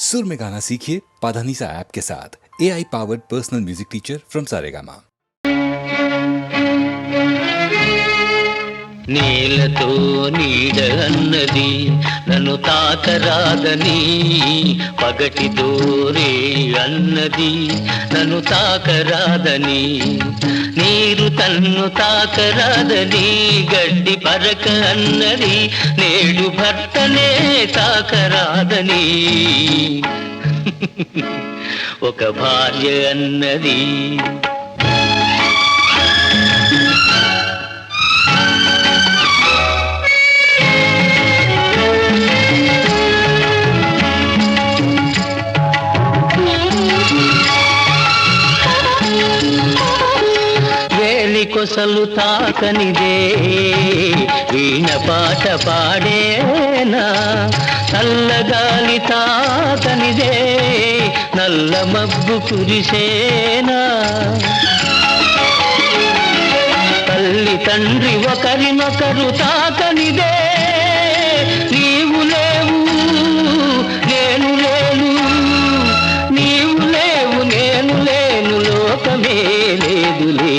सुर में गाना सीखिए पाधानीसा ऐप के साथ। AI powered personal music teacher from Saregama. నీలతో నీడ అన్నది నన్ను తాకరాదని, పగటితో రే అన్నది నన్ను తాకరాదని, నీరు తన్ను తాకరాదని గడ్డి పరక అన్నది, నేడు భర్తనే తాకరాదని ఒక భార్య అన్నది. కొసలు తాకనిదే వీణ పాట పాడేనా, నల్లగాలి తాకనిదే నల్ల మబ్బు కురిసేనా, తల్లి తండ్రి ఒకరినొకరు తాకనిదే నీవు లేవు నేను లేను, నీవు లేవు నేను లేను, లోకమే లేదులే.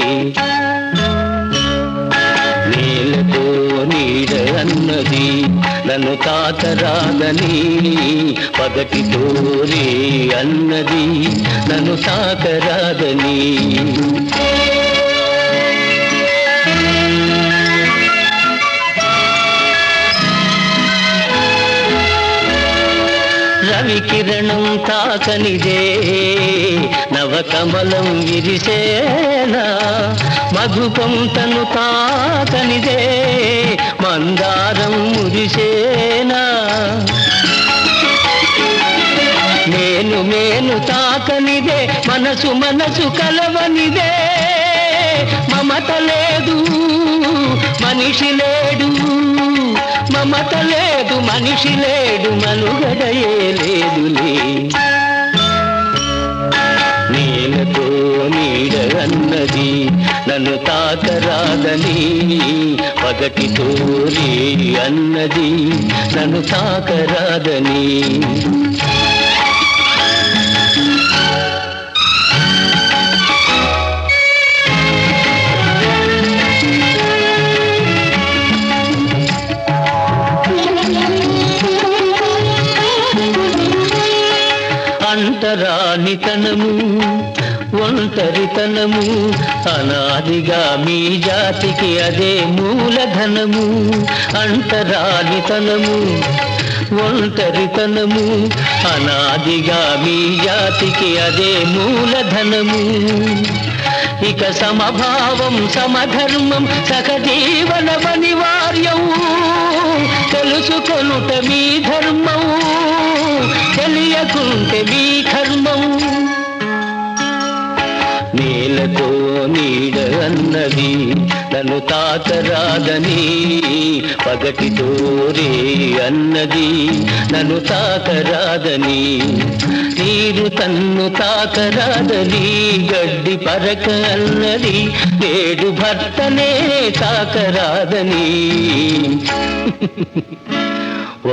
నీలతో నీడ అన్నది నన్ను తాకరాదని, పగటితో రే అన్నది నన్ను తాకరాదని. రవికిరణం తాకనిదే నవకమలం విరిసేనా, మధుపంతను తాకనిదే మందారం మురిసేనా, నేను మేను తాకనిదే మనసు మనసు కలవనిదే, మమత లేదు మనిషి లేడు, మమత లేదు మనిషి లేడు, మనుగడయే లేదులే. నీలతో నీడ అన్నది నన్ను తాకరాదని, పగటితో రే అన్నది నన్ను తాకరాదని. అంటరానితనము ఒంటరితనము అనాదిగా మీ జాతికి అదే మూలధనము, అంటరానితనము ఒంటరితనము అనాదిగా మీ జాతికి అదే మూలధనము, ఇక సమభావం సమధర్మం సహజీవన అనివార్యం, తెలుసుకొనుట మీ ధర్మం తెలియకుంటే మీ కర్మం. నీలతో నీడ అన్నది నన్ను తాకరాదని, పగటితో రే అన్నది నన్ను తాకరాదని, నీరు తన్ను తాకరాదని గడ్డి పరక అన్నది, నేడు భర్తనే తాకరాదని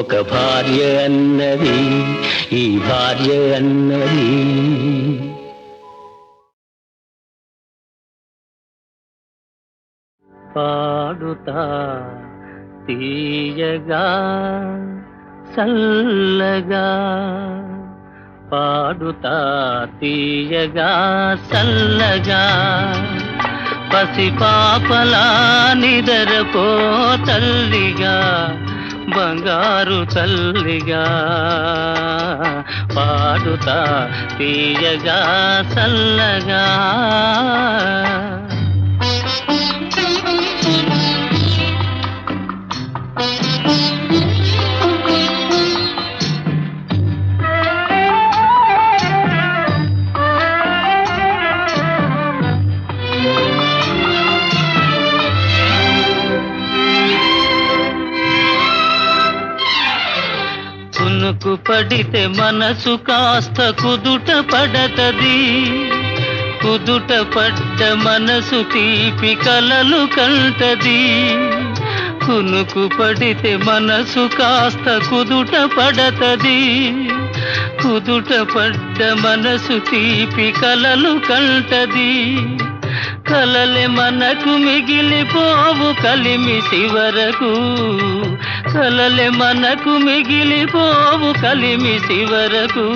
ఒక భార్య అన్నది, ఈ భార్య అన్నది. పాడుతా తీయగా సల్లగా, పాడుతా తీయగా సల్లగా, పసిపాపలా నిదరపో తల్లిగా బంగారు తల్లిగా, పాడుతా తీయగా సల్లగా. కునుకు పడితే మనసు కాస్త కుదుట పడతది, కుదుట పడ్డ మనసు తీపి కలలు కంటది, కునుకు పడితే మనసు కాస్త కుదుట పడతది, కుదుట పడ్డ మనసు తీపి కలలు కంటది. కలలే మనకు మిగిలిపోవు కలిమి శివరకు, కలలే మనకు మిగిలిపోవు కలిమి శివరకు.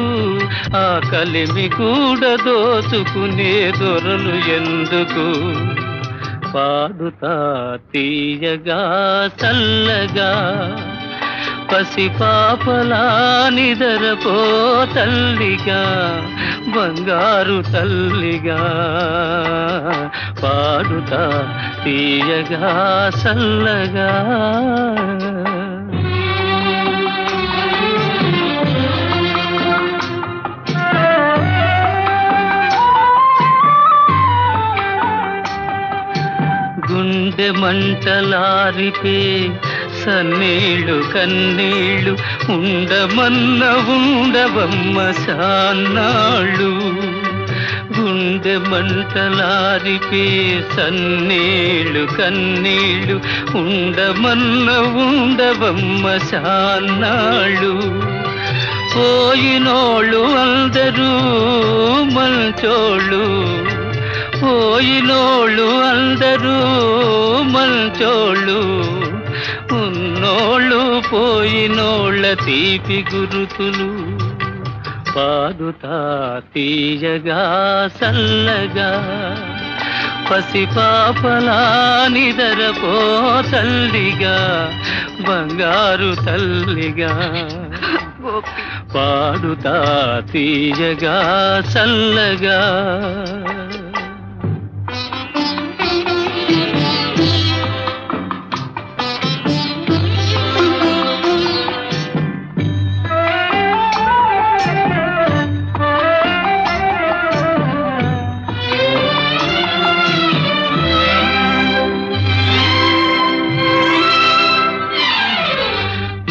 ఆ కలిమి కూడా దోచుకునే దొరలు ఎందుకు? పాడుతా తీయగా చల్లగా పసిపాపలా నిదరపో తల్లిగా, బంగారు తల్లిగా. పాడుతా తీయగా చల్లగా. గుండె మంటలారిపే సన్నీళ్ళు కన్నీళ్ళు ఉండమన్న ఉండవమ్మ సాన్నాళ్ళు. గుండె మంటలారిపే సన్నీళ్ళు కన్నీళ్ళు ఉండమన్న ఉండవమ్మ సాన్నాళ్ళు. పోయినోళ్ళు అందరూ మంచోళ్ళు, పోయినోళ్ళు అందరూ మంచోళ్ళు. ఉన్నోళ్ళు పోయినోళ్ళ తీపి గురుతులు. పాడుతా తీయగా చల్లగా పసిపాపలా నిదరపో తల్లిగా, బంగారు తల్లిగా. పాడుతా తీయగా చల్లగా.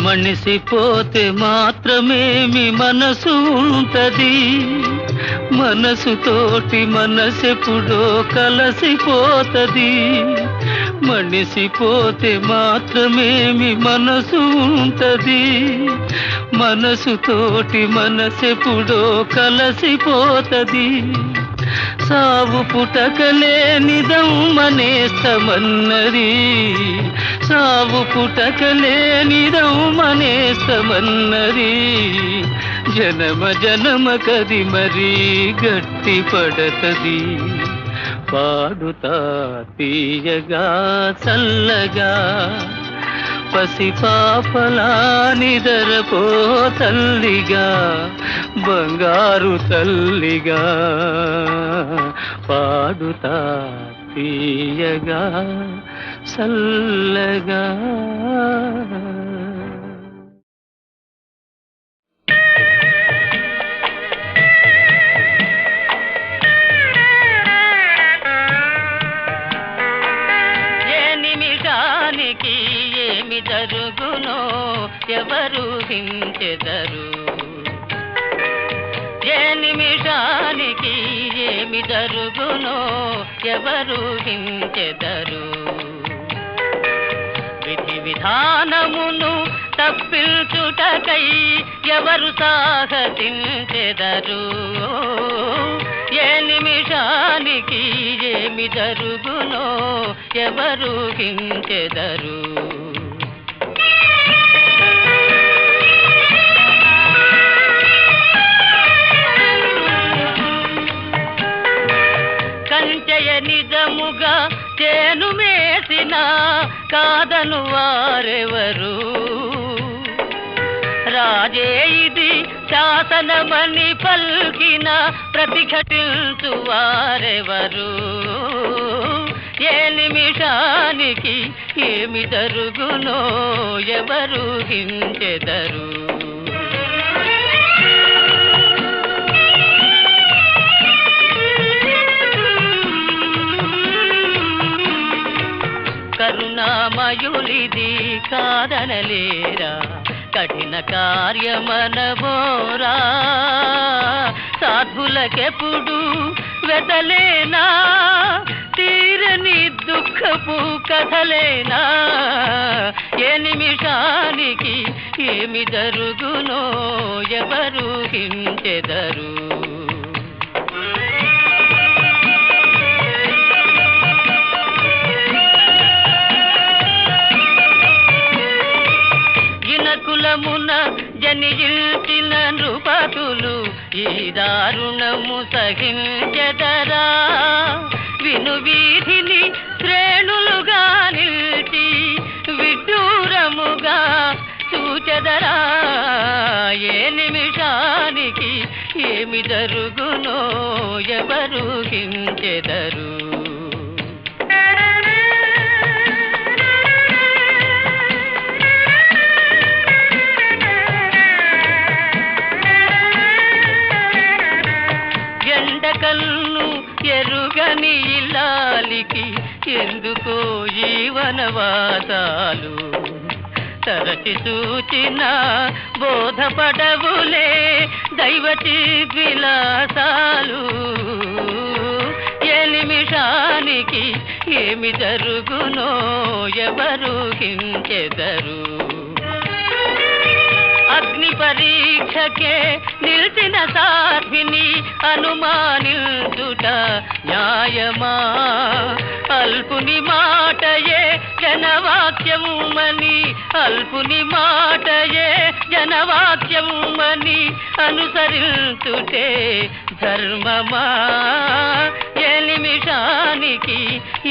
మనిసిపోతే మాత్రమేమి మనసు ఉంటది, మనసుతోటి మనసెప్పుడో కలసిపోతది. మనిసిపోతే మాత్రమేమి మనసు ఉంటది, మనసుతోటి మనసెప్పుడో కలసిపోతది. సావు పుటకలేనిదమ్మనేస్తమన్నది, సావు పుటకలేనిదమ్మనేస్తమన్నది. జనమ జనమ కది మరీ గట్టి పడతది. పాడుతా తీయగా చల్లగా పసిపాపలా నిదరపో తల్లిగా, బంగారు తల్లిగా. పాడుతా తీయగా చల్లగా. ఏమి జరుగునో ఎవరు హించెదరు, ఏ నిమిషానికి ఏమి జరుగునో ఎవరు హించెదరు. విధి విధానమును తప్పించుటకై ఎవరు సాహసించెదరు, ఏ నిమిషానికి ఏమి జరుగునో ఎవరు హించెదరు. కంచెయ నిజముగా చేను మేసిన కాదను వారెవరు, రాజే ఇది శాసనమని పల్కిన ప్రతిఘటించు వారెవరు. ఏ నిమిషానికి ఏమి జరుగునో ఎవరు హించెదరు. కరుణామయులిది కాదనలేరా, కఠిన కార్యమనబోరా. సాధులకెప్పుడు వెదలేనా, తీరని దుఃఖపు కథలేనా. ఏ నిమిషానికి ఏమి జరుగునో ఎవరు హించెదరు. గినకులమున జనియించిన నృపతులు ఈ దారుణము సహించెదరా. విను వీధిని శ్రేణులుగా నిలిచి విడ్డూరముగా చూచెదరా. ఏ నిమిషానికి ఏమి జరుగునో ఎవరు హించెదరు. ఎండకల్ను ఎరుగని ఇల్లాలికి ఎందుకో ఈ వనవాసాలు. తరచి సూచిన బోధపడవులే దైవచి విలాసాలు. ఏ నిమిషానికి ఏమి జరుగునో ఎవరు హించెదరు. అగ్ని పరీక్షకే నిలిచిన సాధ్విని అనుమానించుట న్యాయమా. అల్పుని మాటయే జనవాక్యముమని అల్పుని మాటయే జనవాక్యముమని అనుసరించుటే ధర్మమా. ఏ నిమిషానికి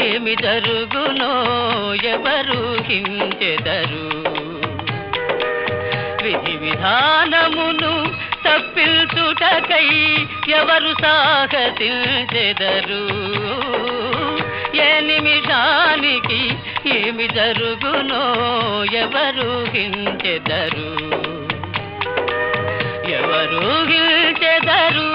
ఏమి జరుగునో ఎవరు హించెదరు. విధి విధానమును తప్పించుటకై ఎవరు సాహసించెదరు. ఏ నిమిషానికి ఏమి జరుగునో ఎవరు హించెదరు. ఎవరు హించెదరు.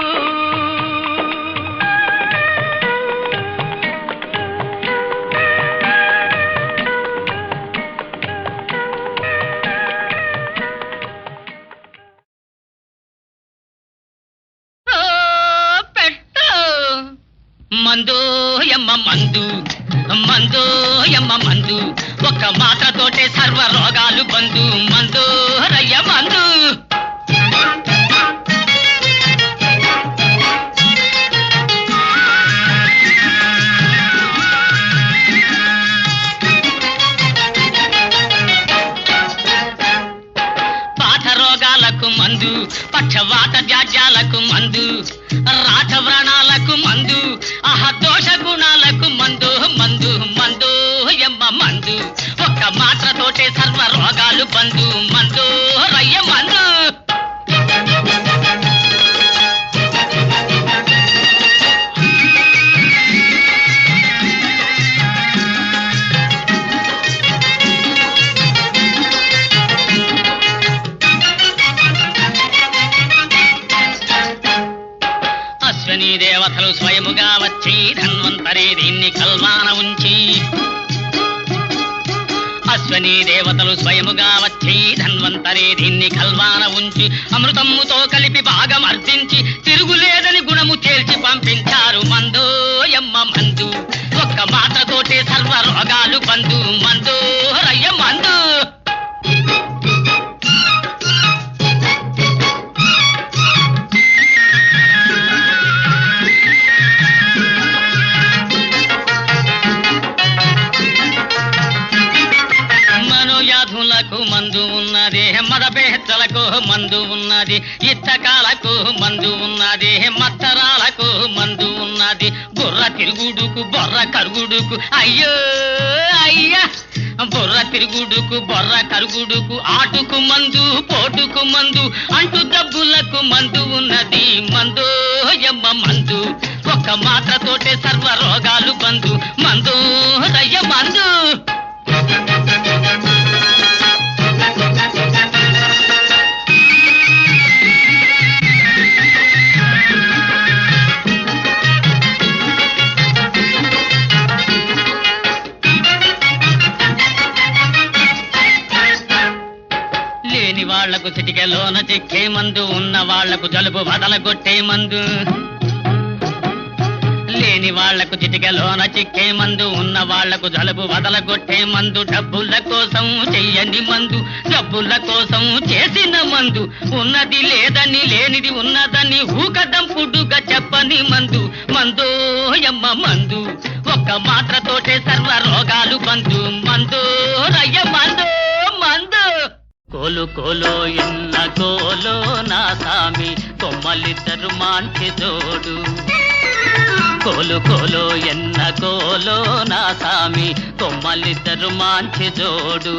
మందు యమ్మ మందు మందు యమ్మ మందు ఒక్క మాటతోటే సర్వ రోగాలు బందు. మందు రయ్య మందు. పాత రోగాలకు మందు, పక్షవాత జాడ్యాలకు మందు, రాజవ్రణాలకు మందు, దోష గుణాలకు మందు. మందు మందు యమ్మ మందు ఒక్క మాత్రతోటే సర్వ రోగాలు బందు. మందు రయ్య మందు. అశ్వనీ దేవతలు స్వయముగా వచ్చి ధన్వంతరి దీన్ని కల్వాన ఉంచి. అశ్వనీ దేవతలు స్వయముగా వచ్చి ధన్వంతరి దీన్ని కల్వాన ఉంచి అమృతముతో కలిపి భాగం అర్జించి తిరుగులేదని గుణము తేల్చి పంపించారు. మందు యమ్మ మందు ఒక్క మాటతోటే సర్వ రోగాలు బందు. మందు రయ్య మందు. మనోయాధులకు మందు ఉన్నది, మదబెహచ్చలకు మందు ఉన్నది, ఇత్తకాలకు మందు ఉన్నది, మత్తరాలకు మందు ఉన్నది, బుర్ర తిరుగుడుకు బొర్ర కరుగుడుకు అయ్యో అయ్యా. బుర్ర తిరుగుడుకు బొర్ర కరుగుడుకు ఆటుకు మందు, పోటుకు మందు, అంటు డబ్బులకు మందు ఉన్నది. మందు యమ్మ మందు ఒక్క మాత్రతోటే సర్వ రోగాలు బందు. మందు రయ్య మందు. లేని వాళ్లకు చిటికెలోన చిక్కే మందు, ఉన్న వాళ్లకు జలుబు బదలగొట్టే మందు. లేని వాళ్లకు చిటికలోన చిక్కే మందు, ఉన్న వాళ్లకు జలుబు వదలగొట్టే మందు, డబ్బుల కోసం చెయ్యని మందు, డబ్బుల కోసం చేసిన మందు, ఉన్నది లేదని లేనిది ఉన్నదని ఊకదంపుడుగా చెప్పని మందు, మందో యమ్మ మందు, ఒక్క మాత్రతోటే సర్వ రోగాలు బందు, మందో రయ్య మందో మందు. కోలు కోలో ఎన్న కోలో నా సామి, కొమ్మలిద్దరు మాంచి జోడు. కోలు కోలో ఎన్న కోలో నా సామి, కొమ్మలిద్దరు మాంచి జోడు.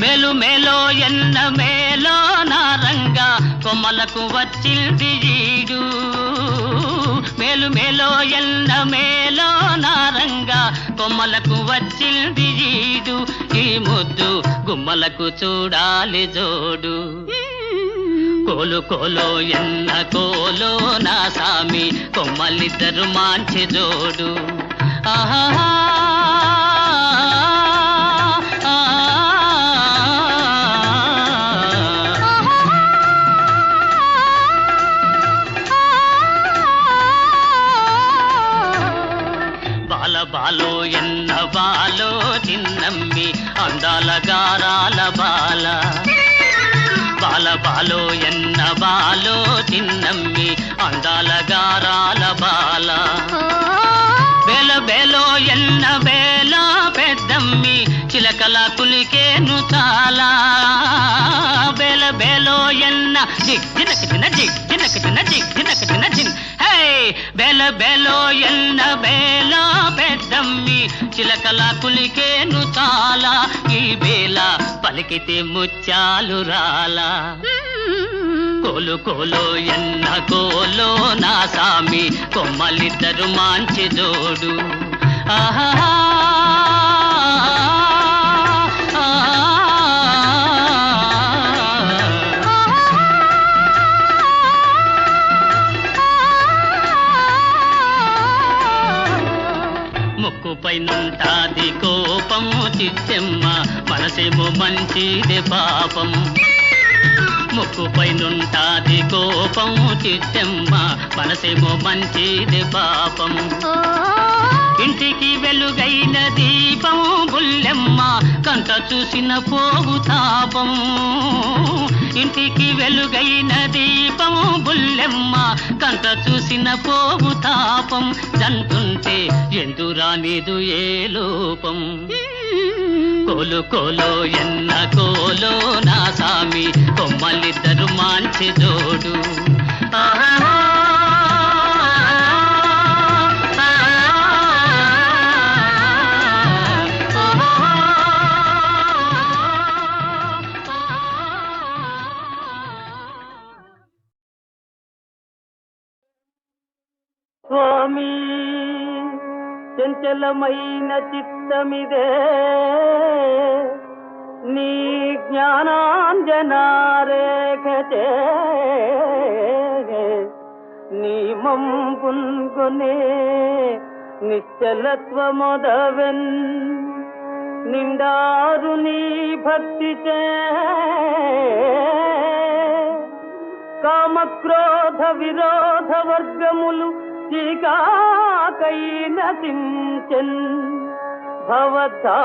మేలు మేలో ఎన్న మేలో నా రంగా, కొమ్మలకు వచ్చింది ఈడు. మేలు మేలో ఎన్న మేలో నా రంగా, కొమ్మలకు వచ్చింది ఈడు. ఈ ముద్దు గుమ్మలకు చూడాలి జోడు. కోలు కోలో ఎన్న కోలో నా సామి, కొమ్మలిద్దరు మాంచి జోడు. ఆహా బాలో ఎన్న బాలో చిన్నమ్మి, అందాల గారాల బాల. బాల బాలో ఎన్న బాలో చిన్నమ్మి, అందాల గారాల బాల. బేల బేలో ఎన్న బేల పెద్దమ్మి, చిలకల కులికేను చాలా. బేల బేలో ఎన్న జిగ్జినకటిన జిగ్జినకటిన జిగ్జినకటిన జిన్. హే బేల బేలో ఎన్న బేల పెద్దమ్మి, చిలకల కులికేను చాలా. ఈ బేల పలికితే ముత్యాలు రాలా. కోలు కోలో ఎన్న కోలో నా సామి, కొమ్మలిద్దరు మాంచి జోడు. ఆహా ముక్కుపై నుంటాది కోపము చిత్తెమ్మ, మనసేమో మంచిది పాపం. ముక్కుపై నుంటాది కోపము చిత్తెమ్మ, మనసేమో మంచిది పాపం. ఇంటికి వెలుగైన దీపం బుల్లెమ్మ, కంట చూసిన పోవు తాపం. ఇంటికి వెలుగైన దీపం బుల్లెమ్మ, కంట చూసిన పోవు తాపం. జంతుంటే ఎందురానిదు ఏ లోపం. కోలు కోలో ఎన్న కోలో నా సామి, కొమ్మలిద్దరు మాంచి జోడు. ఆహా స్వామి చంచలమైన చిత్తమిదే, నీ జ్ఞానాంజనారేఖతే నీ మంపున్కొనే నిశ్చలత్వమొదవెన్ నిండారు నీ భక్తిచే. కామక్రోధ విరోధ వర్గములు చీకాకైన చించెన్. భవధామంబౌ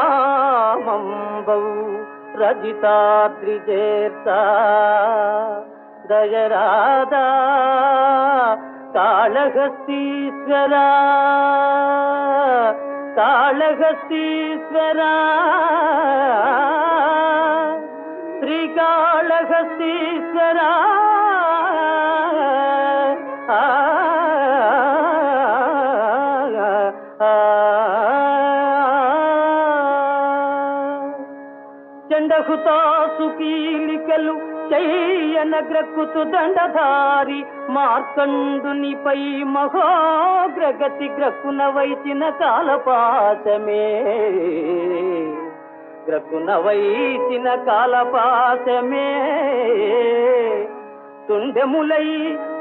రజితాద్రిజేర్తా దయరాదా కాళహస్తీశ్వరా కాళహస్తీశ్వరా శ్రీకాళహస్తీశ్వరా. చండహుతాసు కీలికలు చెయ్యన గ్రక్కుతు దండధారి మార్కండునిపై మహోగ్రగతి గ్రక్కున వైచిన కాలపాశమే. గ్రక్కున వైచిన కాలపాశమే. తుండెములై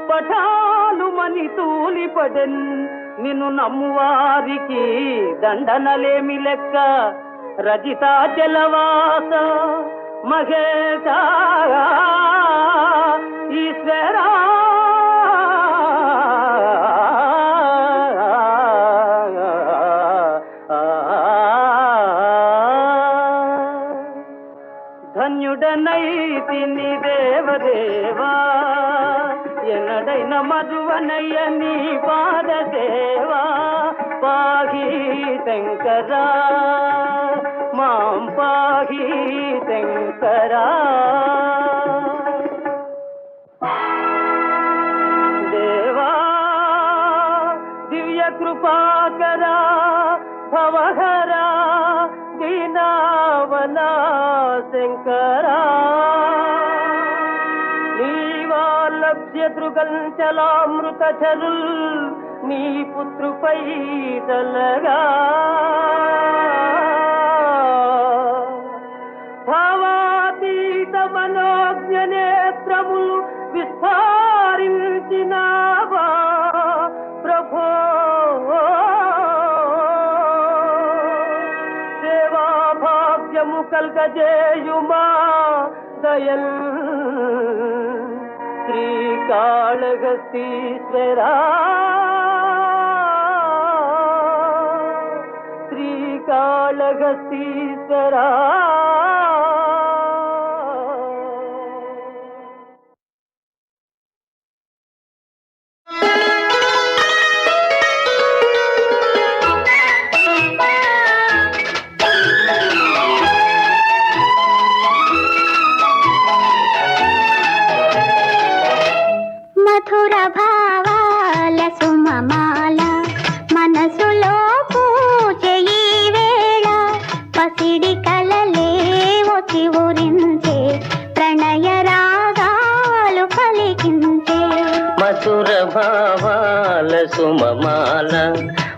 పఠాలు మని తూలిపడెన్. నిన్ను నమ్మువారికి దండనలేమి లెక్క. రజితాచలవాస మహేశ ఈశ్వరా తిని దేవదేవా ఎన్నడైన మధువనయ్య నీ పాద సేవా పాహి శంకరా మాం పాహి శంకరా దేవా దివ్య కృపాకరా భవహరా దీనావనా శంకరా శత్రుగంచలామృత చరుల్ నీ పుత్రుపై తలగా భావాతీత మనోజ్ఞ నేత్రములు విస్తారించినావా ప్రభో సేవా భాగ్యము కల్గజేయుమా దయల్ శ్రీకాళహస్తీశ్వరా శ్రీకాళహస్తీశ్వరా మధుర భావాల సుమమాల మనసులో పూజ ఈ వేళ పసిడి కలలే వచ్చి ఊరించే ప్రణయ రాగాలు పలికించే మధుర భావాల సుమమాల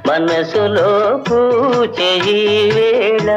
మనసులో పూజ ఈ వేళ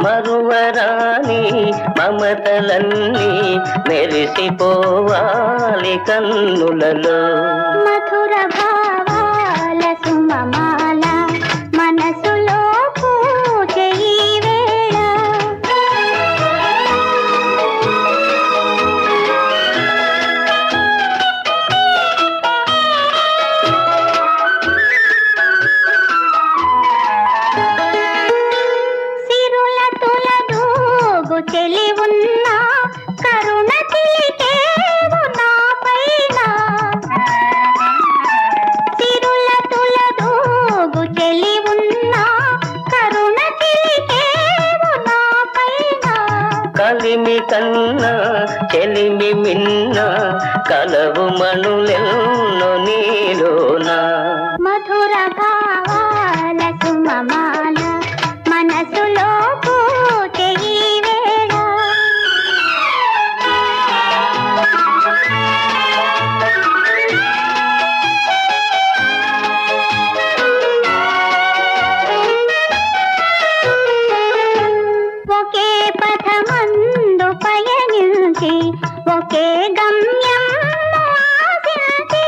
మరువరాని మమతలన్నీ మెరిసిపోవాలి కన్నులలో మధుర భావాల సుమమాల మనసులో పూజ ఈ వేళ చెలి ఉన్నా కరుణ చిలికేవు నా పైన సిరుల తులదూగు చెలి ఉన్నా కరుణ చిలికేవు నా పైన కలిమి కన్నా చెలిమి మిన్న కలవు మనులెన్నో నీలోనా మధుర భావాల సుమమాల మనసులో పూజ ఈ వేళ ఒకే పథమందు పయనించి ఒకే గమ్యం ఆశించి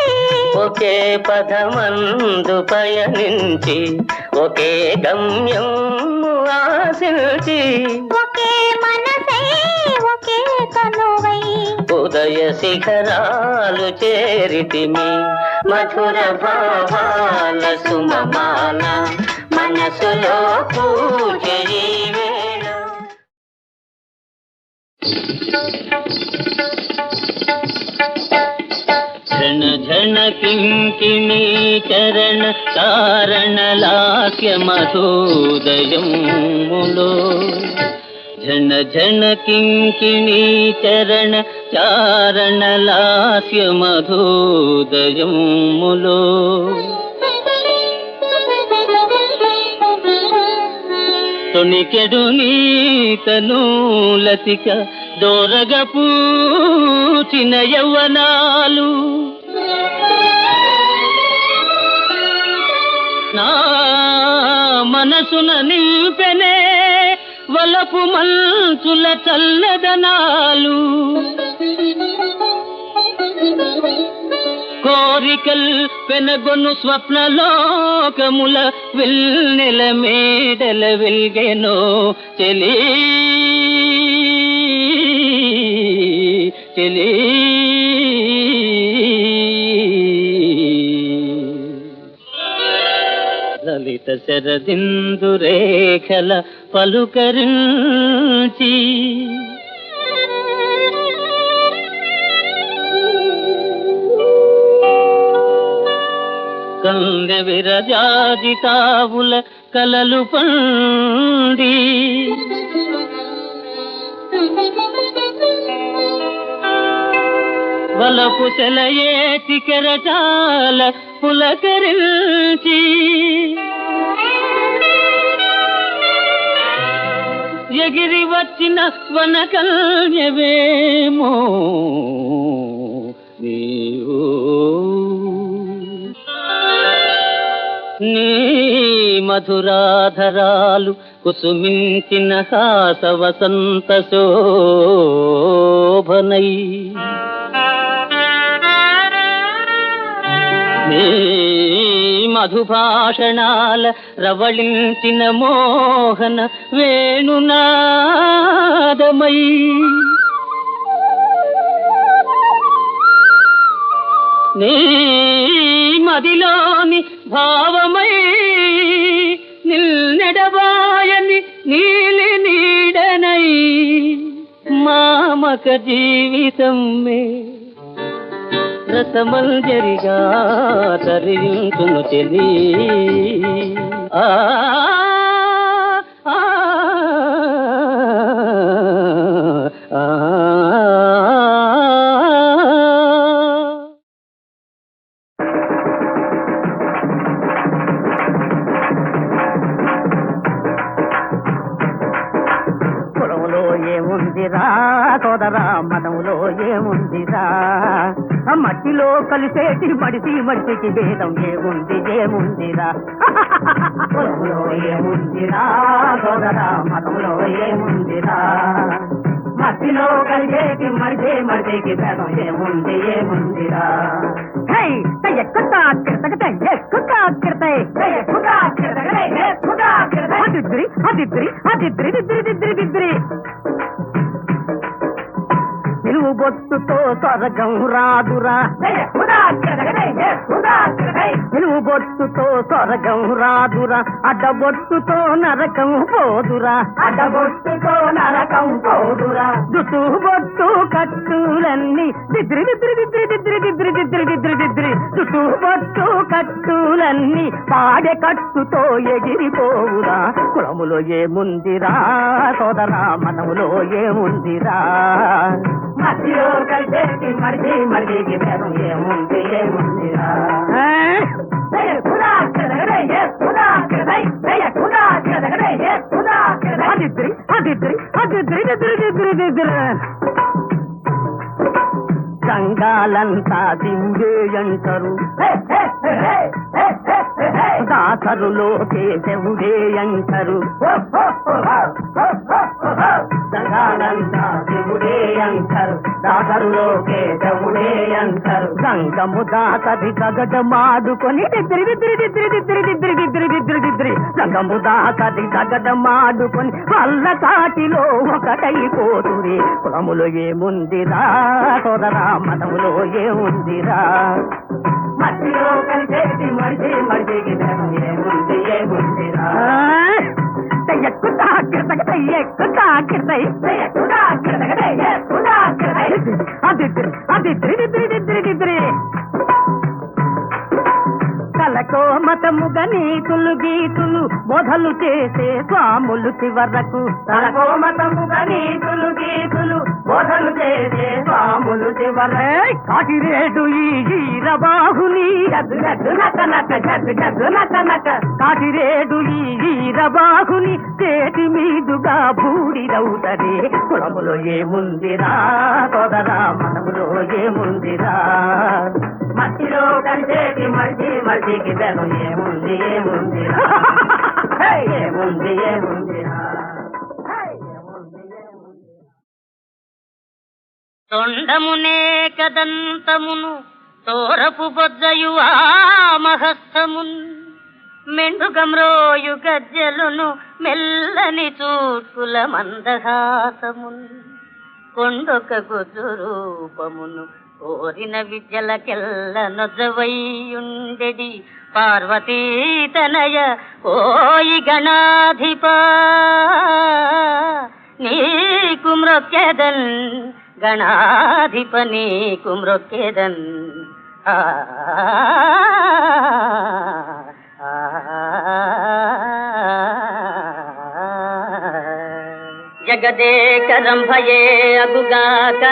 ఒకే పదమందు పయనించి ఒకే గమ్యం ఆశించి ఒకే మనసై ఒకే కనువై ఉదయ శిఖరాలు చేరితిమి మధుర భావాల సుమమాల మనసులో పూజ ఈ వేళ ఝణ ఝణ కింకిణీ చరణ కారణ లాస్య మధోదయములో ఝణ ఝణ కింకిణీ చరణ చారణ లాస్య మధోదయములో తొణికెడు నీతను లతిక దోరగ పూచిన యవ్వనాలు నా మనసున నింపెనే వలపు మంచుల చల్లదనాలు కోరికల్ పెనగొను స్వప్నలోకముల వెన్నెల మేడల వెల్గెనో చెలి చెలి లలిత శరదిందు రేఖల పలుకరించి కందె విరజాజితావుల కలలు పండి వలపు సెలయేటి కెరటాల పులకరించి ఎగిరి వచ్చిన వనకల్యవేమో నీవు నీ మధురాధరాలు కుసుమించిన హాస వసంత శోభనై నీ మధుభాషణాల రవళించిన మోహన వేణునాదమై నీ మదిలోని భావమై నిల్నెడబాయని నీలి నీడనై మామక జీవితం మే రసమంజరిగా తరించును చెలి ఆ ఆ ఆ ఏముందిరా సోదరా మనంలో ఏముందిరా మట్టిలో కలిసేటి మడిసికి భేదం ఏముందిరా పొలంలో ఏముందిరా సోదరా మనంలో ఏముందిరా మట్టిలో కలిసేటి మడిసికి భేదం ఏముందిరా నిలువు బొట్టుతో స్వర్గం రాదురా నిలువు బొట్టుతో స్వర్గం రాదురా అడ్డబొట్టుతో నరకం పోదురా దుట్టు బొట్టు కట్టులన్నీ చుట్టూ బొట్టు కట్టులన్నీ పాడె కట్టుతో ఎగిరిపోవురా కులములో ఏముందిరా సోదరా మనములో ఏముందిరా మధ్యలో కలిసేటి మడికి భేదం ఏముందిరా సంఘాలంతా దింగే అంటారు దాసరులోకే దేవుడే అంటారు సంఘాలంతా దేవుడే అంటారు దాసరులోకే దేవుడే అంటారు సంగము దాసది గగటమాడుకొని సంగము దాసది గగటమాడుకొని వల్ల కాటిలో ఒకటైపోతురే కులములో ఏముందిరా సోదరా మతములో ఏముందిరా మట్టిలో కలిసేది మడిసికి ఏముందిరా కలకో మతముగా నీతులు గీతులు మొదలు చేసే స్వాములు చివరకు కలకో మతముగా నీతులు గీతులు మొదలు చేసే స్వాములు చివరకు కాటిరేడు ఈ ఈరబాహుని కాటిరేడు ఈ ఈరబాహుని చేతి మీదుగా బూడిదవుతదే కులములో ఏముందిరా సోదరా మనములో ఏముందిరా మట్టిలో కలిసేటి మడిసికి బెలం ఏముందిరా ఏముందిరా తొండమునే కదంతమును తోరపు బొజ్జయు ఆ మహస్తమున్ మెండుగమ్రోయు గజ్జలును మెల్లని చూట్కుల మందహాసమున్ కొండొక గుజు రూపమును కోరిన విద్యలకెల్ల నొజ్జవయ్యుండెడి పార్వతీ తనయ ఓయి గణాధిప నీకు మ్రొక్కెదన్ గణాధిప నీకు మ్రొక్కెదన్ జగదేకరంభయే అగుగాక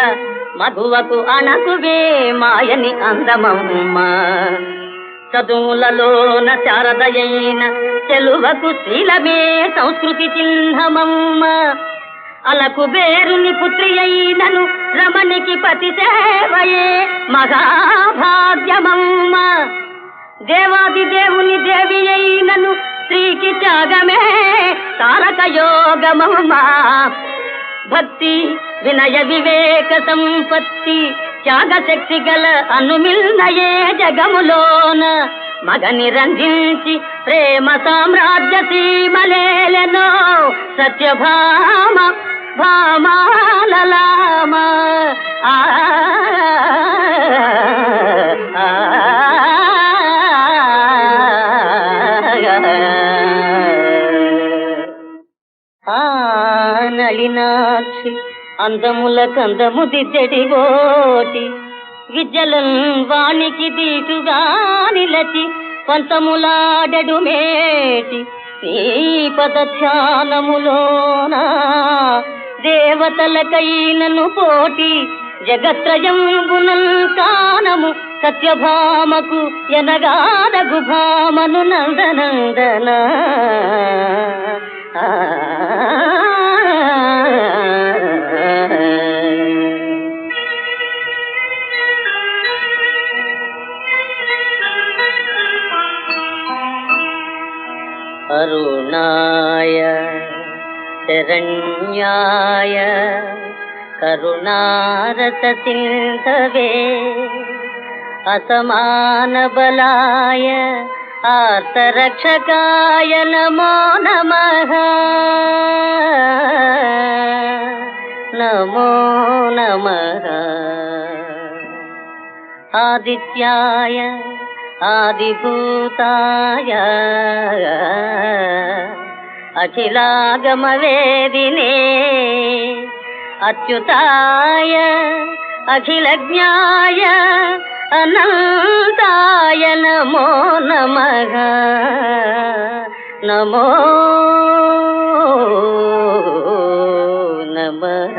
మధువకు అనకువే మాయని అందమమ్మ చదువులలోన శారదయైన చెలువకు శీలమే సంస్కృతి చిహ్నమమ్మ అలకు బేరుని పుత్రి అయినను రమణికి పతి సేవయే మహాభాగ్యమమ్మ దేవాది దేవుని దేవి అయినను స్త్రీకి త్యాగమే తారక యోగమమ్మ భక్తి వినయ వివేక సంపత్తి త్యాగ శక్తి గల అనుమిల్నయే జగములోన మగని రంజించి ప్రేమ సామ్రాజ్య సీమలేలెనో సత్యభామ భామాలలామ నళినాక్షి అందముల కందము దిద్దెడి ఓటి విద్యలన్ వానికి దీటుగా నిలచి పంతములాడెడు మేటి నీ పద ధ్యానములోన దేవతలకైనను పోటి జగత్రయంబునల్ కానము సత్యభామకు ఎనగాదగు భామను నందనందన అరుణాయ శరణ్యాయ కరుణారస సింధవే అసమాన బలాయ ఆర్తరక్షకాయ నమో నమః నమో నమః ఆదిత్యాయ ఆదిభూతాయ అఖిలాగమవేదినే అచ్యుతాయ అఖిలజ్ఞాయ అనంతాయ నమో నమః నమో నమః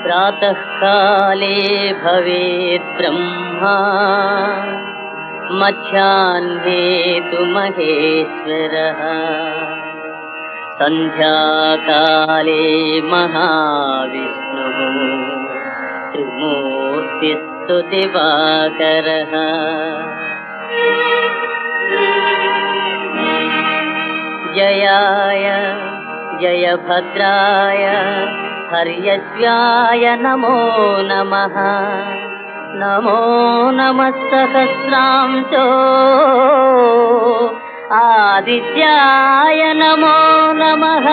प्रातः काले भवेत् ब्रह्मा मध्याह्ने तु महेश्वरः सन्ध्याकाले महाविष्णुः त्रिमूर्तिस्तु दिवाकरः जयाय जयभद्राय हर्यश्वाय नमो नमः नमो नमः सहस्रांशो आदित्याय नमो नमः।